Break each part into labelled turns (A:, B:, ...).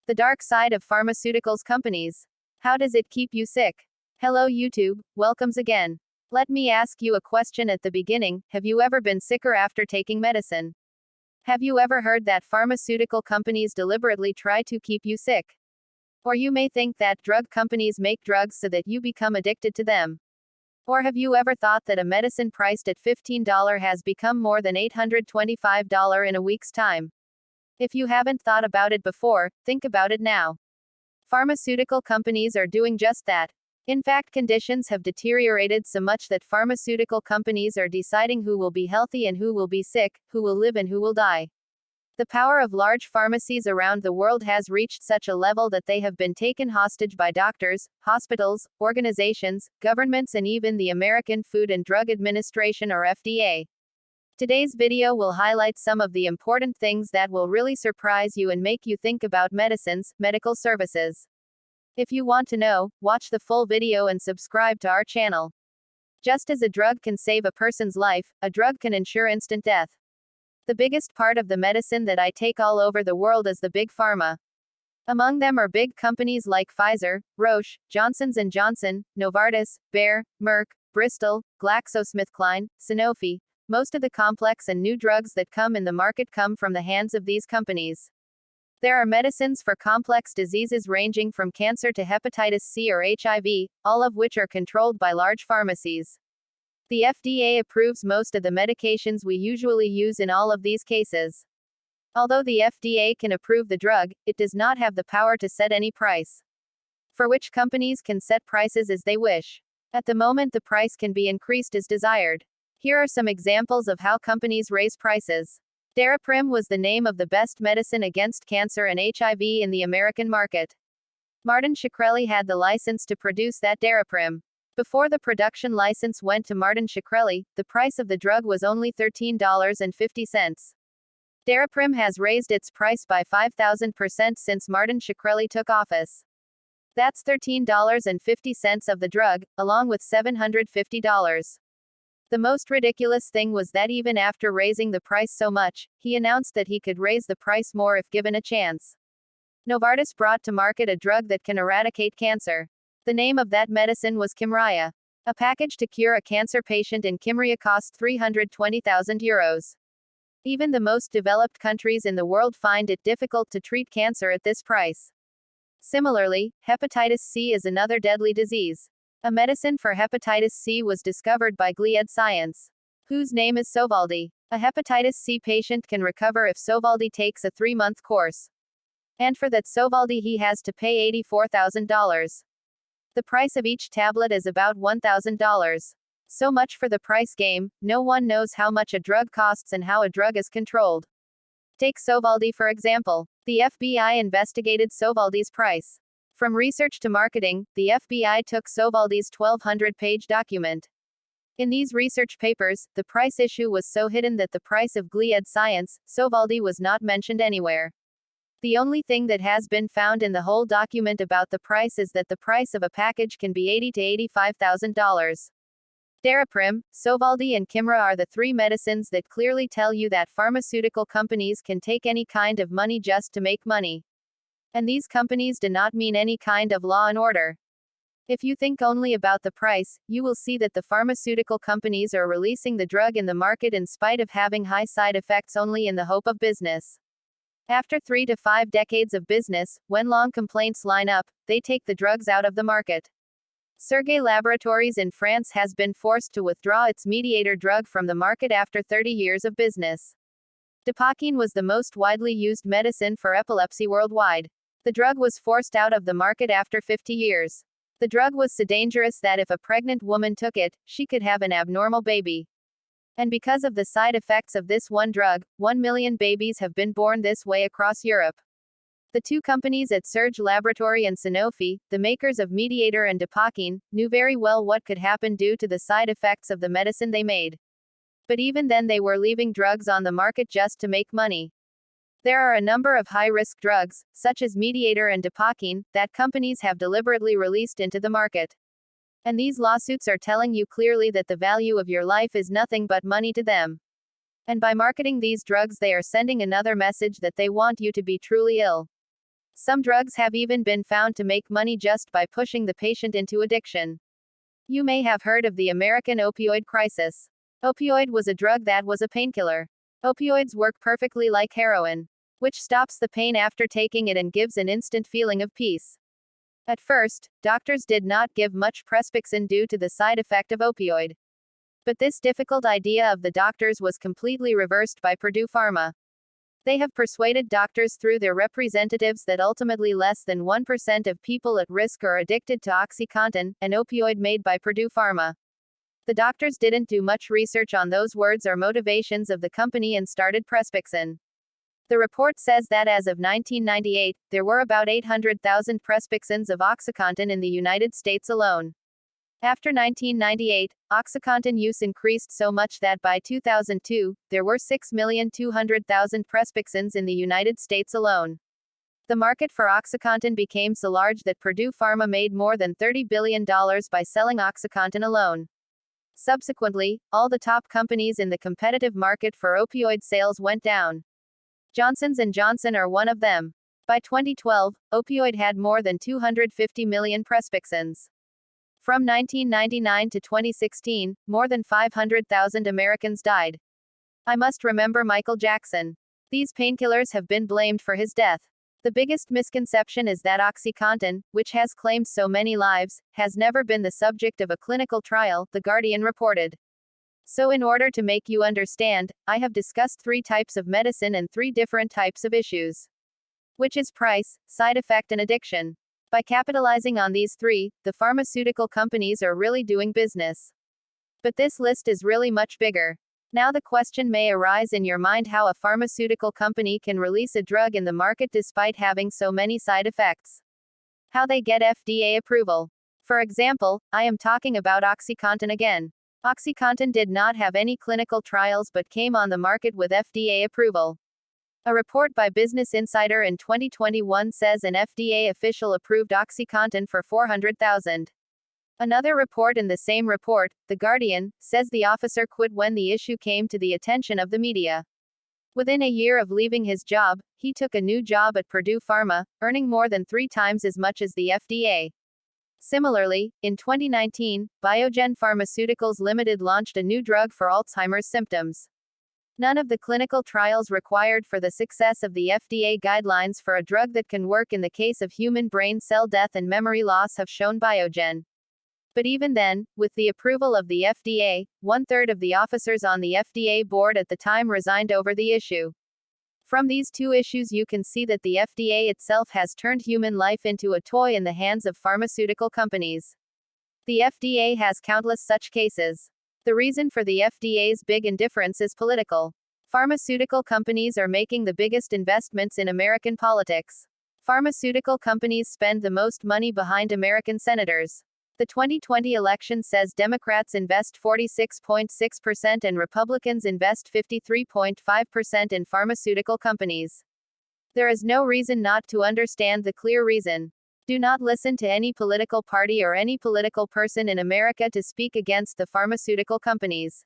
A: The dark side of pharmaceuticals companies. How does it keep you sick? Hello YouTube, welcomes again. Let me ask you a question at the beginning. Have you ever been sicker after taking medicine? Have you ever heard that pharmaceutical companies deliberately try to keep you sick? Or you may think that drug companies make drugs so that you become addicted to them. Or have you ever thought that a medicine priced at $15 has become more than $825 in a week's time? If you haven't thought about it before, think about it now. Pharmaceutical companies are doing just that. In fact, conditions have deteriorated so much that pharmaceutical companies are deciding who will be healthy and who will be sick, who will live and who will die. The power of large pharmacies around the world has reached such a level that they have been taken hostage by doctors, hospitals, organizations, governments, and even the American Food and Drug Administration or FDA. Today's video will highlight some of the important things that will really surprise you and make you think about medicines, medical services. If you want to know, watch the full video and subscribe to our channel. Just as a drug can save a person's life, a drug can ensure instant death. The biggest part of the medicine that I take all over the world is the big pharma. Among them are big companies like Pfizer, Roche, Jonson & Jonson, Novartis, Bayer, Merck, Bristol, GlaxoSmithKline, Sanofi. Most of the complex and new drugs that come in the market come from the hands of these companies. There are medicines for complex diseases ranging from cancer to hepatitis C or HIV, all of which are controlled by large pharmacies. The FDA approves most of the medications we usually use in all of these cases. Although the FDA can approve the drug, it does not have the power to set any price, for which companies can set prices as they wish. At the moment, the price can be increased as desired. Here are some examples of how companies raise prices. Daraprim was the name of the best medicine against cancer and HIV in the American market. Martin Shkreli had the license to produce that Daraprim. Before the production license went to Martin Shkreli, the price of the drug was only $13.50. Daraprim has raised its price by 5,000% since Martin Shkreli took office. That's $13.50 of the drug, along with $750. The most ridiculous thing was that even after raising the price so much, he announced that he could raise the price more if given a chance. Novartis brought to market a drug that can eradicate cancer. The name of that medicine was Kymriah. A package to cure a cancer patient in Kymriah costs €320,000. Even the most developed countries in the world find it difficult to treat cancer at this price. Similarly, hepatitis C is another deadly disease. A medicine for hepatitis C was discovered by Gilead Science, whose name is Sovaldi. A hepatitis C patient can recover if Sovaldi takes a 3-month course. And for that Sovaldi he has to pay $84,000. The price of each tablet is about $1,000. So much for the price game. No one knows how much a drug costs and how a drug is controlled. Take Sovaldi for example. The FBI investigated Sovaldi's price. From research to marketing, the FBI took Sovaldi's 1,200-page document. In these research papers, the price issue was so hidden that the price of Gilead Science, Sovaldi was not mentioned anywhere. The only thing that has been found in the whole document about the price is that the price of a package can be $80,000 to $85,000. Daraprim, Sovaldi and Kymriah are the 3 medicines that clearly tell you that pharmaceutical companies can take any kind of money just to make money. And these companies do not mean any kind of law and order. If you think only about the price, you will see that the pharmaceutical companies are releasing the drug in the market in spite of having high side effects only in the hope of business. After 3 to 5 decades of business, when long complaints line up, they take the drugs out of the market. Sergei Laboratories in France has been forced to withdraw its mediator drug from the market after 30 years of business. Depakote was the most widely used medicine for epilepsy worldwide. The drug was forced out of the market after 50 years. The drug was so dangerous that if a pregnant woman took it, she could have an abnormal baby. And because of the side effects of this one drug, 1 million babies have been born this way across Europe. The 2 companies at Serge Laboratory and Sanofi, the makers of Mediator and Depakote, knew very well what could happen due to the side effects of the medicine they made. But even then they were leaving drugs on the market just to make money. There are a number of high-risk drugs, such as Mediator and Depakote, that companies have deliberately released into the market. And these lawsuits are telling you clearly that the value of your life is nothing but money to them. And by marketing these drugs they are sending another message that they want you to be truly ill. Some drugs have even been found to make money just by pushing the patient into addiction. You may have heard of the American opioid crisis. Opioid was a drug that was a painkiller. Opioids work perfectly like heroin, which stops the pain after taking it and gives an instant feeling of peace. At first, doctors did not give much prescription due to the side effect of opioid. But this difficult idea of the doctors was completely reversed by Purdue Pharma. They have persuaded doctors through their representatives that ultimately less than 1% of people at risk are addicted to OxyContin, an opioid made by Purdue Pharma. The doctors didn't do much research on those words or motivations of the company and started prescription. The report says that as of 1998, there were about 800,000 prescriptions of OxyContin in the United States alone. After 1998, OxyContin use increased so much that by 2002, there were 6,200,000 prescriptions in the United States alone. The market for OxyContin became so large that Purdue Pharma made more than $30 billion by selling OxyContin alone. Subsequently, all the top companies in the competitive market for opioid sales went down. Jonson & Jonson are one of them. By 2012, opioid had more than 250 million prescriptions. From 1999 to 2016, more than 500,000 Americans died. I must remember Michael Jackson. These painkillers have been blamed for his death. The biggest misconception is that OxyContin, which has claimed so many lives, has never been the subject of a clinical trial, The Guardian reported. So in order to make you understand, I have discussed 3 types of medicine and 3 different types of issues. Which is price, side effect and addiction. By capitalizing on these 3, the pharmaceutical companies are really doing business. But this list is really much bigger. Now the question may arise in your mind how a pharmaceutical company can release a drug in the market despite having so many side effects. How they get FDA approval. For example, I am talking about OxyContin again. OxyContin did not have any clinical trials but came on the market with FDA approval. A report by Business Insider in 2021 says an FDA official approved OxyContin for $400,000. Another report in the same report, The Guardian, says the officer quit when the issue came to the attention of the media. Within a year of leaving his job, he took a new job at Purdue Pharma, earning more than 3 times as much as the FDA. Similarly, in 2019, Biogen Pharmaceuticals Limited launched a new drug for Alzheimer's symptoms. None of the clinical trials required for the success of the FDA guidelines for a drug that can work in the case of human brain cell death and memory loss have shown Biogen. But even then, with the approval of the FDA, 1/3 of the officers on the FDA board at the time resigned over the issue. From these 2 issues you can see that the FDA itself has turned human life into a toy in the hands of pharmaceutical companies. The FDA has countless such cases. The reason for the FDA's big indifference is political. Pharmaceutical companies are making the biggest investments in American politics. Pharmaceutical companies spend the most money behind American senators. The 2020 election says Democrats invest 46.6% and Republicans invest 53.5% in pharmaceutical companies. There is no reason not to understand the clear reason. Do not listen to any political party or any political person in America to speak against the pharmaceutical companies.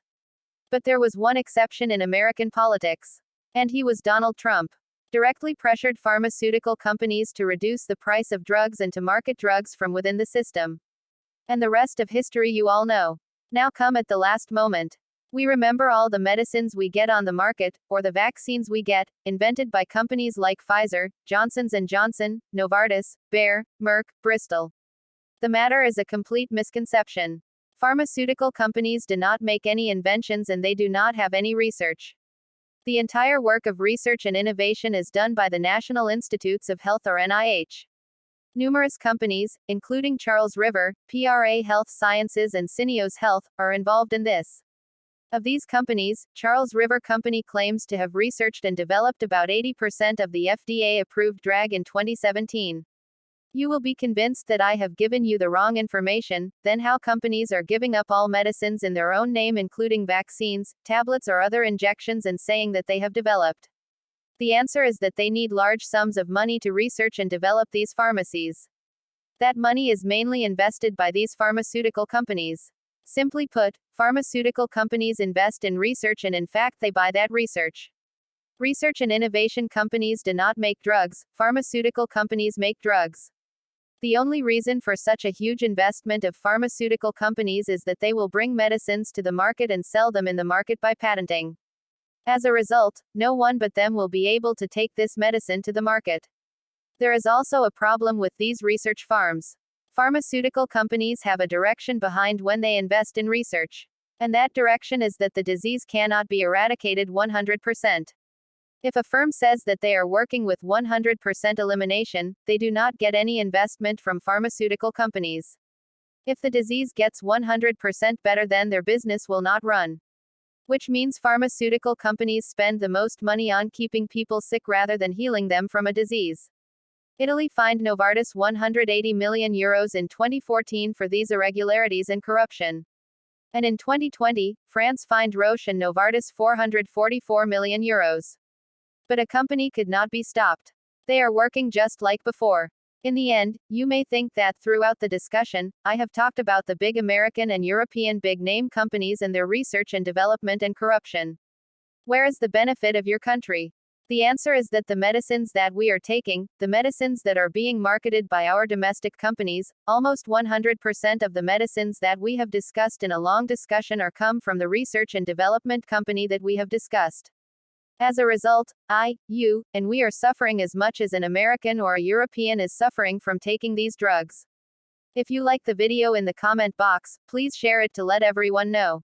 A: But there was one exception in American politics. And he was Donald Trump. Directly pressured pharmaceutical companies to reduce the price of drugs and to market drugs from within the system. And the rest of history you all know. Now come at the last moment. We remember all the medicines we get on the market, or the vaccines we get, invented by companies like Pfizer, Jonson & Jonson, Novartis, Bayer, Merck, Bristol. The matter is a complete misconception. Pharmaceutical companies do not make any inventions and they do not have any research. The entire work of research and innovation is done by the National Institutes of Health or NIH. Numerous companies, including Charles River, PRA Health Sciences and Syneos Health, are involved in this. Of these companies, Charles River Company claims to have researched and developed about 80% of the FDA-approved drug in 2017. You will be convinced that I have given you the wrong information, then how companies are giving up all medicines in their own name including vaccines, tablets or other injections and saying that they have developed. The answer is that they need large sums of money to research and develop these pharmacies. That money is mainly invested by these pharmaceutical companies. Simply put, pharmaceutical companies invest in research and in fact they buy that research. Research and innovation companies do not make drugs, pharmaceutical companies make drugs. The only reason for such a huge investment of pharmaceutical companies is that they will bring medicines to the market and sell them in the market by patenting. As a result, no one but them will be able to take this medicine to the market. There is also a problem with these research farms. Pharmaceutical companies have a direction behind when they invest in research. And that direction is that the disease cannot be eradicated 100%. If a firm says that they are working with 100% elimination, they do not get any investment from pharmaceutical companies. If the disease gets 100% better, then their business will not run. Which means pharmaceutical companies spend the most money on keeping people sick rather than healing them from a disease. Italy fined Novartis €180 million in 2014 for these irregularities and corruption. And in 2020, France fined Roche and Novartis €444 million. But a company could not be stopped. They are working just like before. In the end, you may think that throughout the discussion, I have talked about the big American and European big name companies and their research and development and corruption. Where is the benefit of your country? The answer is that the medicines that we are taking, the medicines that are being marketed by our domestic companies, almost 100% of the medicines that we have discussed in a long discussion are come from the research and development company that we have discussed. As a result, you, and we are suffering as much as an American or a European is suffering from taking these drugs. If you like the video in the comment box, please share it to let everyone know.